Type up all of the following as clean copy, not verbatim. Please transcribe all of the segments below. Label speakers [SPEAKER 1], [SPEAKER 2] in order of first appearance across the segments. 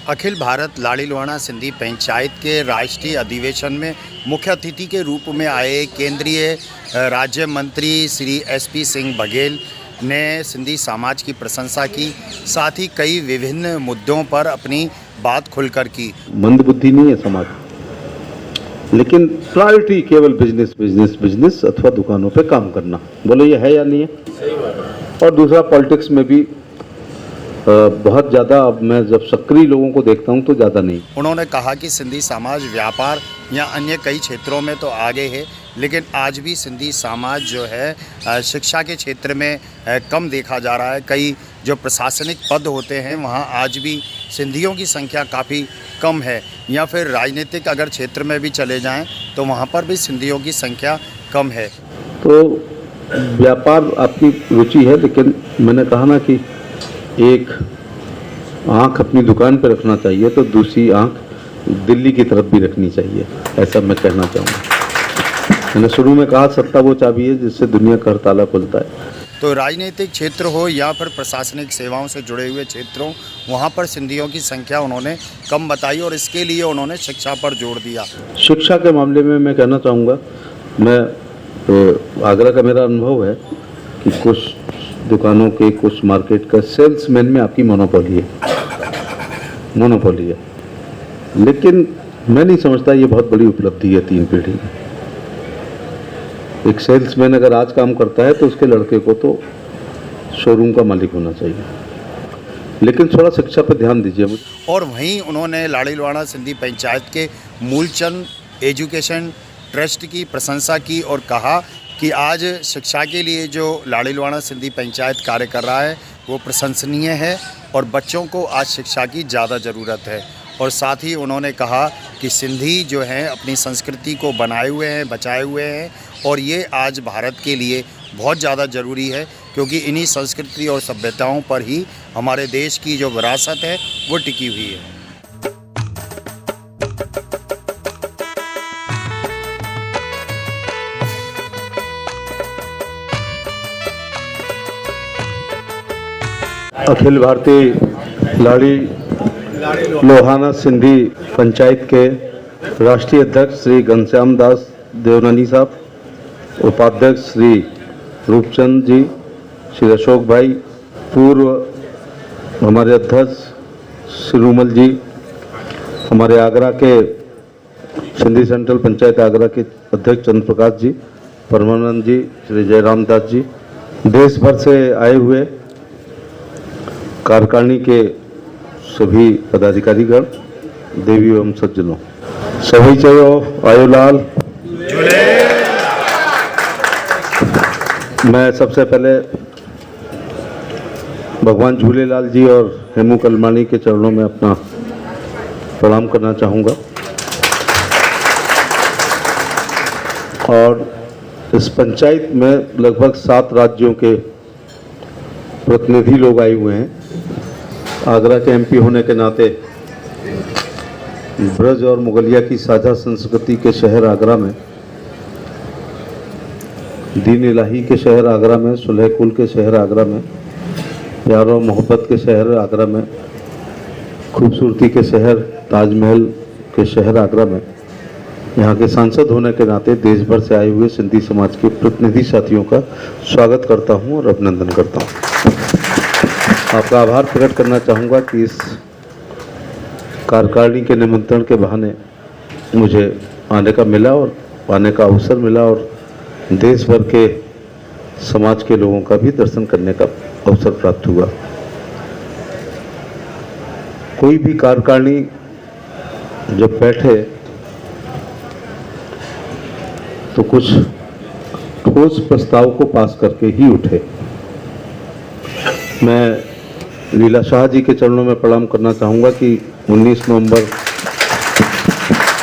[SPEAKER 1] अखिल भारत लाड़ीलुहाना सिंधी पंचायत के राष्ट्रीय अधिवेशन में मुख्य अतिथि के रूप में आए केंद्रीय राज्य मंत्री श्री एसपी सिंह बघेल ने सिंधी समाज की प्रशंसा की, साथ ही कई विभिन्न मुद्दों पर अपनी बात खुलकर की।
[SPEAKER 2] मंदबुद्धि नहीं है समाज, लेकिन प्रायोरिटी केवल बिजनेस बिजनेस बिजनेस अथवा दुकानों पे काम करना। बोलो ये है या नहीं है? और दूसरा, पॉलिटिक्स में भी बहुत ज़्यादा, अब मैं जब सक्रिय लोगों को देखता हूं तो ज़्यादा नहीं।
[SPEAKER 1] उन्होंने कहा कि सिंधी समाज व्यापार या अन्य कई क्षेत्रों में तो आगे है, लेकिन आज भी सिंधी समाज जो है शिक्षा के क्षेत्र में कम देखा जा रहा है। कई जो प्रशासनिक पद होते हैं वहाँ आज भी सिंधियों की संख्या काफ़ी कम है, या फिर राजनीतिक अगर क्षेत्र में भी चले जाएं तो वहाँ पर भी सिंधियों की संख्या कम है।
[SPEAKER 2] तो व्यापार आपकी रुचि है, लेकिन मैंने कहा ना कि एक आंख अपनी दुकान पर रखना चाहिए तो दूसरी आंख दिल्ली की तरफ भी रखनी चाहिए, ऐसा मैं कहना चाहूँगा। मैंने शुरू में कहा सत्ता वो चाबी है जिससे दुनिया का हर ताला खुलता है।
[SPEAKER 1] तो राजनीतिक क्षेत्र हो या फिर प्रशासनिक सेवाओं से जुड़े हुए क्षेत्रों, वहाँ पर सिंधियों की संख्या उन्होंने कम बताई और इसके लिए उन्होंने शिक्षा पर जोर दिया।
[SPEAKER 2] शिक्षा के मामले में मैं कहना चाहूँगा, मैं आगरा का मेरा अनुभव है कि कुछ दुकानों के, कुछ मार्केट का सेल्समैन में आपकी मोनोपोली है, लेकिन मैं नहीं समझता ये बहुत बड़ी उपलब्धि है 3 पीढ़ी में। एक सेल्समैन अगर आज काम करता है तो उसके लड़के को तो शोरूम का मालिक होना चाहिए, लेकिन थोड़ा शिक्षा पर ध्यान दीजिए।
[SPEAKER 1] और वहीं उन्होंने लाड़ीलुहाना सिंधी पंचायत के मूलचंद एजुकेशन ट्रस्ट की प्रशंसा की और कहा कि आज शिक्षा के लिए जो लाड़ीलुहाना सिंधी पंचायत कार्य कर रहा है वो प्रशंसनीय है और बच्चों को आज शिक्षा की ज़्यादा ज़रूरत है। और साथ ही उन्होंने कहा कि सिंधी जो हैं अपनी संस्कृति को बनाए हुए हैं, बचाए हुए हैं, और ये आज भारत के लिए बहुत ज़्यादा ज़रूरी है, क्योंकि इन्हीं संस्कृति और सभ्यताओं पर ही हमारे देश की जो विरासत है वो टिकी हुई है।
[SPEAKER 2] अखिल भारतीय लाड़ीलुहाना सिंधी पंचायत के राष्ट्रीय अध्यक्ष श्री घनश्याम दास देवनानी साहब, उपाध्यक्ष श्री रूपचंद जी, श्री अशोक भाई, पूर्व हमारे अध्यक्ष श्री रूमल जी, हमारे आगरा के सिंधी सेंट्रल पंचायत आगरा के अध्यक्ष चंद्र प्रकाश जी, परमानंद जी, श्री जयराम दास जी, देश भर से आए हुए कार्यकारिणी के सभी पदाधिकारीगण, देवी एवं सज्जनों, सभी चयो आयोलाल। मैं सबसे पहले भगवान झूलेलाल जी और हेमू कलमानी के चरणों में अपना प्रणाम करना चाहूँगा। और इस पंचायत में लगभग 7 राज्यों के प्रतिनिधि लोग आए हुए हैं। आगरा के एमपी होने के नाते ब्रज और मुगलिया की साझा संस्कृति के शहर आगरा में, दीन इलाही के शहर आगरा में, सुलह कुल के शहर आगरा में, प्यार और मोहब्बत के शहर आगरा में, खूबसूरती के शहर ताजमहल के शहर आगरा में, यहाँ के सांसद होने के नाते देश भर से आए हुए सिंधी समाज के प्रतिनिधि साथियों का स्वागत करता हूँ और अभिनंदन करता हूँ। आपका आभार प्रकट करना चाहूँगा कि इस कार्यकारिणी के निमंत्रण के बहाने मुझे आने का मिला और आने का अवसर मिला, और देश भर के समाज के लोगों का भी दर्शन करने का अवसर प्राप्त हुआ। कोई भी कार्यकारिणी जब बैठे तो कुछ ठोस प्रस्ताव को पास करके ही उठे। मैं लीला शाह जी के चरणों में प्रणाम करना चाहूँगा कि 19 नवंबर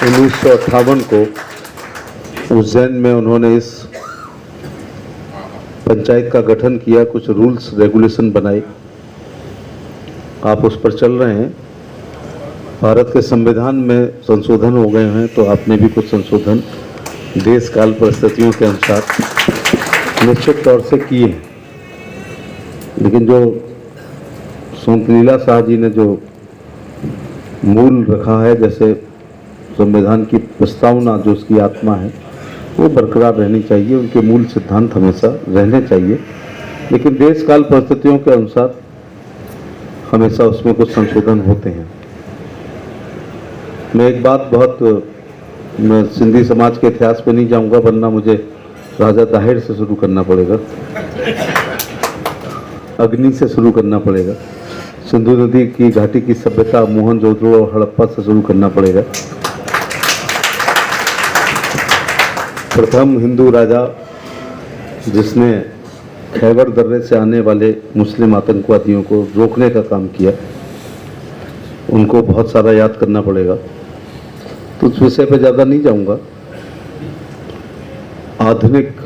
[SPEAKER 2] 1958 को उज्जैन में उन्होंने इस पंचायत का गठन किया, कुछ रूल्स रेगुलेशन बनाए। आप उस पर चल रहे हैं। भारत के संविधान में संशोधन हो गए हैं, तो आपने भी कुछ संशोधन देश काल परिस्थितियों के अनुसार निश्चित तौर से किए हैं। लेकिन जो संत लीला शाह जी ने जो मूल रखा है, जैसे संविधान की प्रस्तावना जो उसकी आत्मा है वो बरकरार रहनी चाहिए, उनके मूल सिद्धांत हमेशा रहने चाहिए, लेकिन देश काल परिस्थितियों के अनुसार हमेशा उसमें कुछ संशोधन होते हैं। मैं एक बात मैं सिंधी समाज के इतिहास पे नहीं जाऊंगा, वरना मुझे राजा ताहिर से शुरू करना पड़ेगा, अग्नि से शुरू करना पड़ेगा, सिंधु नदी की घाटी की सभ्यता मोहनजोदड़ो और हड़प्पा से शुरू करना पड़ेगा। प्रथम हिंदू राजा जिसने खैबर दर्रे से आने वाले मुस्लिम आतंकवादियों को रोकने का काम किया, उनको बहुत सारा याद करना पड़ेगा, तो उस विषय पे ज़्यादा नहीं जाऊंगा। आधुनिक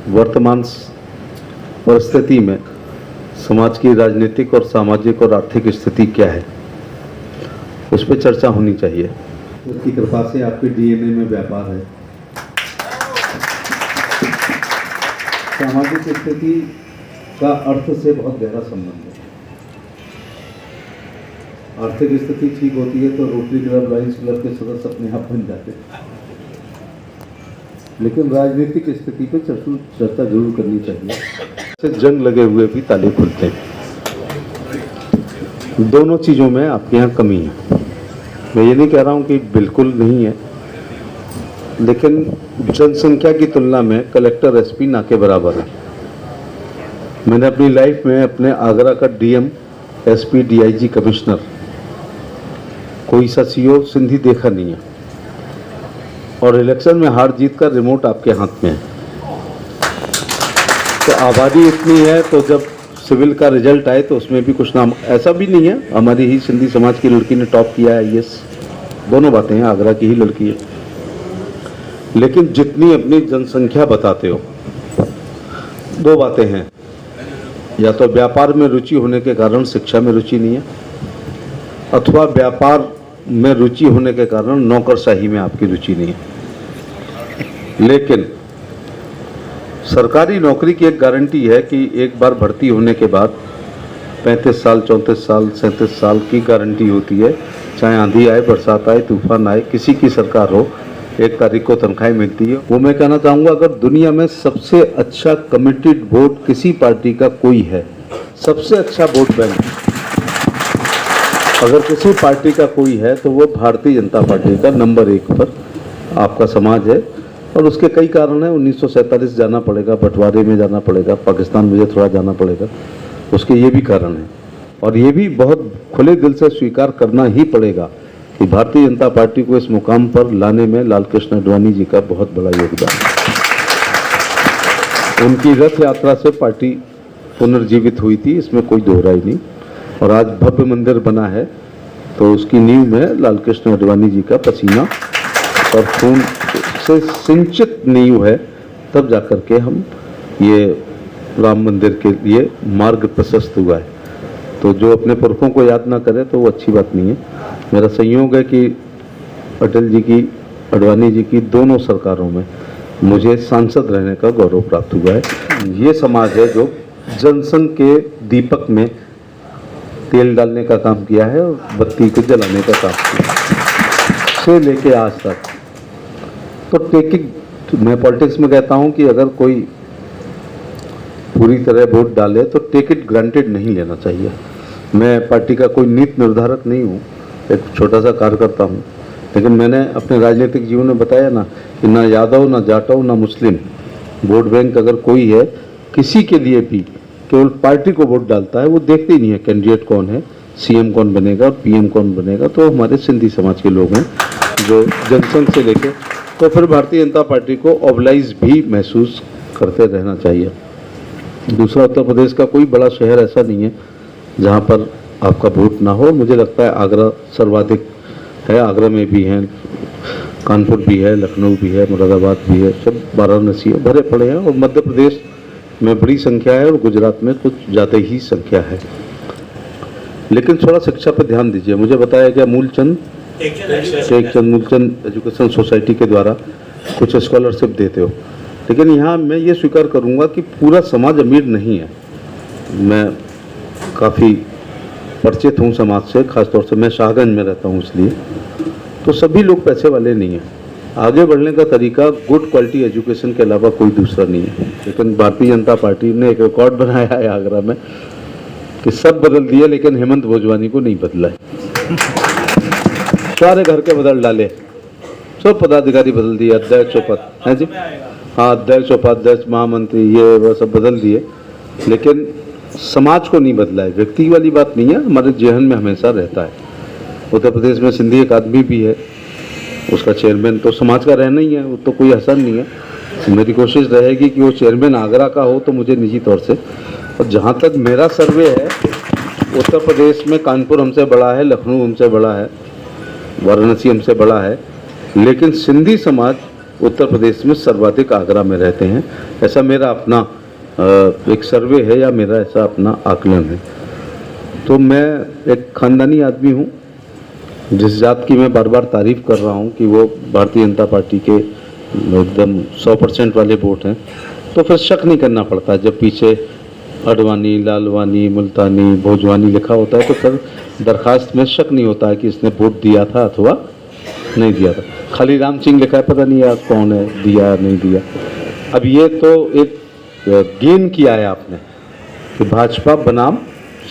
[SPEAKER 2] वर्तमान परिस्थिति में समाज की राजनीतिक और सामाजिक और आर्थिक स्थिति क्या है, उस पर चर्चा होनी चाहिए। उसकी कृपा से आपके डीएनए में व्यापार है। सामाजिक स्थिति का अर्थ से बहुत गहरा संबंध है। आर्थिक स्थिति ठीक होती है तो रोटरी क्लब, लायंस क्लब के सदस्य अपने आप बन जाते हैं, लेकिन राजनीतिक स्थिति पर चर्चा जरूर करनी चाहिए। जंग लगे हुए भी ताले खुलते हैं। दोनों चीज़ों में आपके यहाँ कमी है। मैं ये नहीं कह रहा हूँ कि बिल्कुल नहीं है, लेकिन जनसंख्या की तुलना में कलेक्टर एसपी ना के बराबर है। मैंने अपनी लाइफ में अपने आगरा का डीएम, एसपी, डीआईजी, कमिश्नर, कोई सा सीओ सिंधी देखा नहीं है, और इलेक्शन में हार जीत का रिमोट आपके हाथ में है। तो आबादी इतनी है, तो जब सिविल का रिजल्ट आए तो उसमें भी कुछ नाम, ऐसा भी नहीं है हमारी ही सिंधी समाज की लड़की ने टॉप किया है, यस, दोनों बातें हैं, आगरा की ही लड़की है। लेकिन जितनी अपनी जनसंख्या बताते हो, दो बातें हैं, या तो व्यापार में रुचि होने के कारण शिक्षा में रुचि नहीं है, अथवा व्यापार में रुचि होने के कारण नौकरशाही में आपकी रुचि नहीं है। लेकिन सरकारी नौकरी की एक गारंटी है कि एक बार भर्ती होने के बाद 35 साल, 34 साल, 37 साल की गारंटी होती है, चाहे आंधी आए, बरसात आए, तूफान आए, किसी की सरकार हो, 1 तारीख को तनख्वाह मिलती है। वो मैं कहना चाहूँगा, अगर दुनिया में सबसे अच्छा कमिटेड वोट किसी पार्टी का कोई है, सबसे अच्छा वोट बैंक अगर किसी पार्टी का कोई है, तो वो भारतीय जनता पार्टी का नंबर 1 पर आपका समाज है। और उसके कई कारण हैं। 1947 जाना पड़ेगा, बंटवारे में जाना पड़ेगा, पाकिस्तान मुझे थोड़ा जाना पड़ेगा, उसके ये भी कारण हैं। और ये भी बहुत खुले दिल से स्वीकार करना ही पड़ेगा कि भारतीय जनता पार्टी को इस मुकाम पर लाने में लाल कृष्ण आडवाणी जी का बहुत बड़ा योगदान है। उनकी रथ यात्रा से पार्टी पुनर्जीवित हुई थी, इसमें कोई दोहराई नहीं। और आज भव्य मंदिर बना है, तो उसकी नींव में लाल कृष्ण आडवाणी जी का पसीना और खून से सिंचित नींव है, तब जाकर के हम ये राम मंदिर के लिए मार्ग प्रशस्त हुआ है। तो जो अपने पुरखों को याद ना करे तो वो अच्छी बात नहीं है। मेरा संयोग है कि अटल जी की, आडवाणी जी की दोनों सरकारों में मुझे सांसद रहने का गौरव प्राप्त हुआ है। ये समाज है जो जनसंघ के दीपक में तेल डालने का काम किया है और बत्ती को जलाने का काम किया से लेके आज तक। तो टेकिंग, मैं पॉलिटिक्स में कहता हूं कि अगर कोई पूरी तरह वोट डाले तो टेक इट ग्रांटेड नहीं लेना चाहिए। मैं पार्टी का कोई नीति निर्धारक नहीं हूं, एक छोटा सा कार्यकर्ता हूं, लेकिन मैंने अपने राजनीतिक जीवन में बताया ना कि ना यादव, ना जाटव, ना मुस्लिम, वोट बैंक अगर कोई है किसी के लिए भी केवल पार्टी को वोट डालता है, वो देखते ही नहीं है कैंडिडेट कौन है, सीएम कौन बनेगा और पीएम कौन बनेगा। तो हमारे सिंधी समाज के लोग हैं जो जनसंघ से लेके, तो फिर भारतीय जनता पार्टी को ऑबलाइज भी महसूस करते रहना चाहिए। दूसरा, उत्तर प्रदेश का कोई बड़ा शहर ऐसा नहीं है जहाँ पर आपका वोट ना हो। मुझे लगता है आगरा सर्वाधिक है, आगरा में भी हैं, कानपुर भी है, लखनऊ भी है, मुरादाबाद भी है, सब वाराणसी है, भरे पड़े हैं। और मध्य प्रदेश में बड़ी संख्या है और गुजरात में कुछ ज़्यादा ही संख्या है। लेकिन थोड़ा शिक्षा पर ध्यान दीजिए। मुझे बताया गया मूलचंद एजुकेशन सोसाइटी के द्वारा कुछ स्कॉलरशिप देते हो, लेकिन यहाँ मैं ये स्वीकार करूँगा कि पूरा समाज अमीर नहीं है। मैं काफ़ी परिचित हूँ समाज से, खासतौर से मैं शाहगंज में रहता हूँ इसलिए, तो सभी लोग पैसे वाले नहीं हैं। आगे बढ़ने का तरीका गुड क्वालिटी एजुकेशन के अलावा कोई दूसरा नहीं है। लेकिन भारतीय जनता पार्टी ने एक रिकॉर्ड बनाया है आगरा में कि सब बदल दिए लेकिन हेमंत भोजवानी को नहीं बदला है। सारे घर के बदल डाले, सब पदाधिकारी बदल दिए, अध्यक्ष उपाध्यक्ष है जी, हाँ अध्यक्ष उपाध्यक्ष महामंत्री ये वो सब बदल दिए, लेकिन समाज को नहीं बदला है। व्यक्ति वाली बात नहीं है, हमारे जेहन में हमेशा रहता है। उत्तर प्रदेश में सिंधी अकादमी भी है, उसका चेयरमैन तो समाज का रहना ही है, वो तो कोई हसन नहीं है। मेरी कोशिश रहेगी कि वो चेयरमैन आगरा का हो तो मुझे निजी तौर से, और जहाँ तक मेरा सर्वे है उत्तर प्रदेश में कानपुर हमसे बड़ा है, लखनऊ हमसे बड़ा है, वाराणसी हमसे बड़ा है, लेकिन सिंधी समाज उत्तर प्रदेश में सर्वाधिक आगरा में रहते हैं। ऐसा मेरा अपना एक सर्वे है या मेरा ऐसा अपना आकलन है। तो मैं एक खानदानी आदमी हूँ, जिस जात की मैं बार बार तारीफ कर रहा हूँ कि वो भारतीय जनता पार्टी के एकदम 100% वाले वोट हैं, तो फिर शक नहीं करना पड़ता। जब पीछे अडवाणी, लालवानी, मुल्तानी, भोजवानी लिखा होता है तो फिर दरखास्त में शक नहीं होता है कि इसने वोट दिया था अथवा नहीं दिया था। खाली राम सिंह लिखा है, पता नहीं यार कौन है, दिया नहीं दिया। अब ये तो एक गेन किया है आपने कि भाजपा बनाम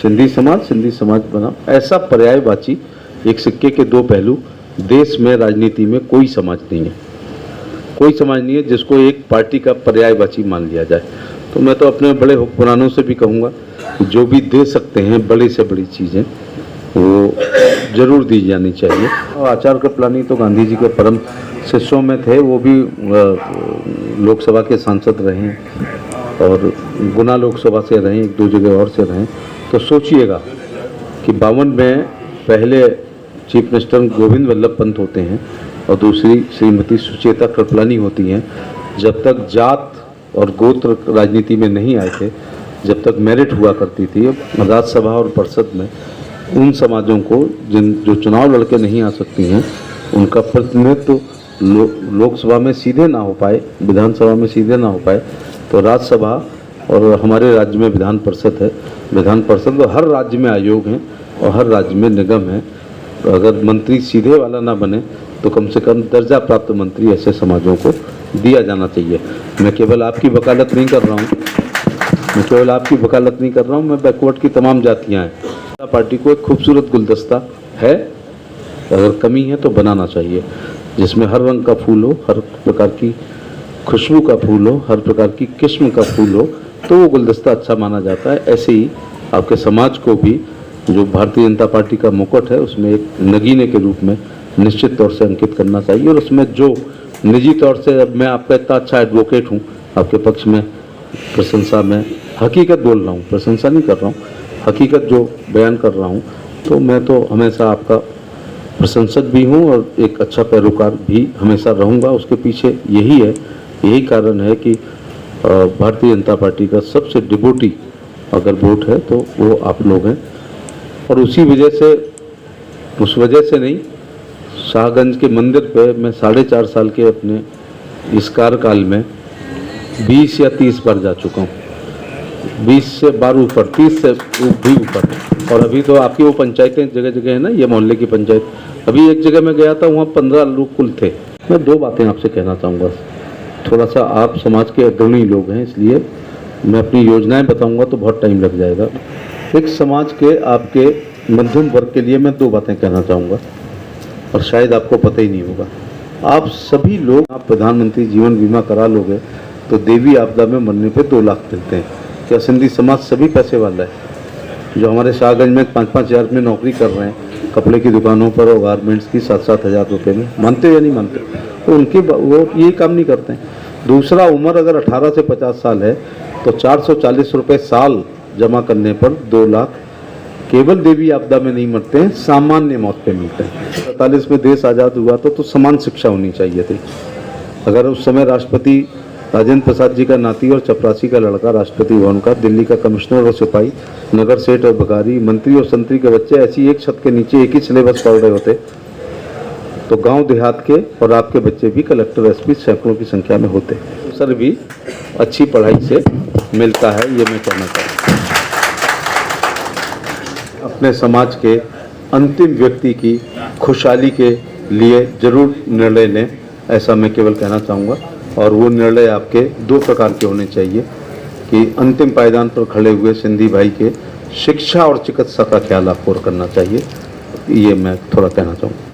[SPEAKER 2] सिंधी समाज बनाम, ऐसा पर्यायवाची एक सिक्के के दो पहलू देश में राजनीति में कोई समाज नहीं है, कोई समाज नहीं है जिसको एक पार्टी का पर्यायवाची मान लिया जाए। तो मैं तो अपने बड़े हुक्मरानों से भी कहूँगा कि जो भी दे सकते हैं बड़ी से बड़ी चीज़ें वो जरूर दी जानी चाहिए। और आचार्य कृपलानी तो गांधी जी के परम शिष्यों में थे, वो भी लोकसभा के सांसद रहे और गुना लोकसभा से रहे, एक दो जगह और से रहे। तो सोचिएगा कि 52 में पहले चीफ मिनिस्टर गोविंद वल्लभ पंत होते हैं और दूसरी श्रीमती सुचेता कृपलानी होती हैं। जब तक जात और गोत्र राजनीति में नहीं आए थे, जब तक मेरिट हुआ करती थी, राज्यसभा और परिषद में उन समाजों को जो चुनाव लड़के नहीं आ सकती हैं, उनका प्रतिनिधित्व लोकसभा में सीधे ना हो पाए, विधानसभा में सीधे ना हो पाए, तो राज्यसभा और हमारे राज्य में विधान परिषद है। विधान परिषद तो हर राज्य में आयोग हैं और हर राज्य में निगम है। तो अगर मंत्री सीधे वाला ना बने तो कम से कम दर्जा प्राप्त मंत्री ऐसे समाजों को दिया जाना चाहिए। मैं केवल आपकी वकालत नहीं कर रहा हूँ, मैं बैकवर्ड की तमाम जातियाँ हैं। पार्टी को एक खूबसूरत गुलदस्ता है, अगर कमी है तो बनाना चाहिए, जिसमें हर रंग का फूल हो, हर प्रकार की खुशबू का फूल हो, हर प्रकार की किस्म का फूल हो, तो वो गुलदस्ता अच्छा माना जाता है। ऐसे ही आपके समाज को भी जो भारतीय जनता पार्टी का मुकुट है उसमें एक नगीने के रूप में निश्चित तौर से अंकित करना चाहिए। और उसमें जो निजी तौर से, अब मैं आपका इतना अच्छा एडवोकेट हूँ, आपके पक्ष में प्रशंसा में हकीकत बोल रहा हूँ, प्रशंसा नहीं कर रहा हूँ, हकीकत जो बयान कर रहा हूँ, तो मैं तो हमेशा आपका प्रशंसक भी हूँ और एक अच्छा पैरोकार भी हमेशा रहूँगा। उसके पीछे यही कारण है कि भारतीय जनता पार्टी का सबसे डिवोटी अगर वोट है तो वो आप लोग हैं। और उस वजह से नहीं, शाहगंज के मंदिर पे मैं 4.5 साल के अपने इस कार्यकाल में 20 या 30 बार जा चुका हूँ, 20 से बार ऊपर, 30 से भी ऊपर। और अभी तो आपकी वो पंचायतें जगह जगह है ना, ये मोहल्ले की पंचायत, अभी एक जगह मैं गया था, वहाँ 15 लोग कुल थे। मैं 2 बातें आपसे कहना चाहूँगा। थोड़ा सा आप समाज के अग्रणी लोग हैं, इसलिए मैं अपनी योजनाएं बताऊंगा तो बहुत टाइम लग जाएगा। एक समाज के आपके मध्यम वर्ग के लिए मैं 2 बातें कहना चाहूँगा और शायद आपको पता ही नहीं होगा। आप सभी लोग, आप प्रधानमंत्री जीवन बीमा करा लोगे तो देवी आपदा में मरने पे 2 लाख मिलते हैं। क्या सिंधी समाज सभी पैसे वाला है? जो हमारे शाहगंज में 5-5 हज़ार में नौकरी कर रहे हैं, कपड़े की दुकानों पर और गारमेंट्स की 7-7 हज़ार रुपये में, मानते या नहीं मानते? तो उनके वो ये काम नहीं करते हैं। दूसरा, उम्र अगर 18 से 50 साल है तो 440 रुपये साल जमा करने पर 2 लाख केवल देवी आपदा में नहीं मरते हैं, सामान्य मौत पे मिलते हैं। 47 में देश आज़ाद हुआ तो समान शिक्षा होनी चाहिए थी। अगर उस समय राष्ट्रपति राजेंद्र प्रसाद जी का नाती और चपरासी का लड़का राष्ट्रपति भवन का, दिल्ली का कमिश्नर और सिपाही, नगर सेठ और भिखारी, मंत्री और संतरी के बच्चे ऐसी एक छत के नीचे एक ही सिलेबस पढ़ रहे होते तो गांव देहात के और आपके बच्चे भी कलेक्टर एसपी सैकड़ों की संख्या में होते। अवसर भी अच्छी पढ़ाई से मिलता है, ये मैं कहना चाहता हूँ। अपने समाज के अंतिम व्यक्ति की खुशहाली के लिए जरूर निर्णय लें, ऐसा मैं केवल कहना चाहूँगा। और वो निर्णय आपके दो प्रकार के होने चाहिए कि अंतिम पायदान पर खड़े हुए सिंधी भाई के शिक्षा और चिकित्सा का ख्याल आपको करना चाहिए, ये मैं थोड़ा कहना चाहूँगा।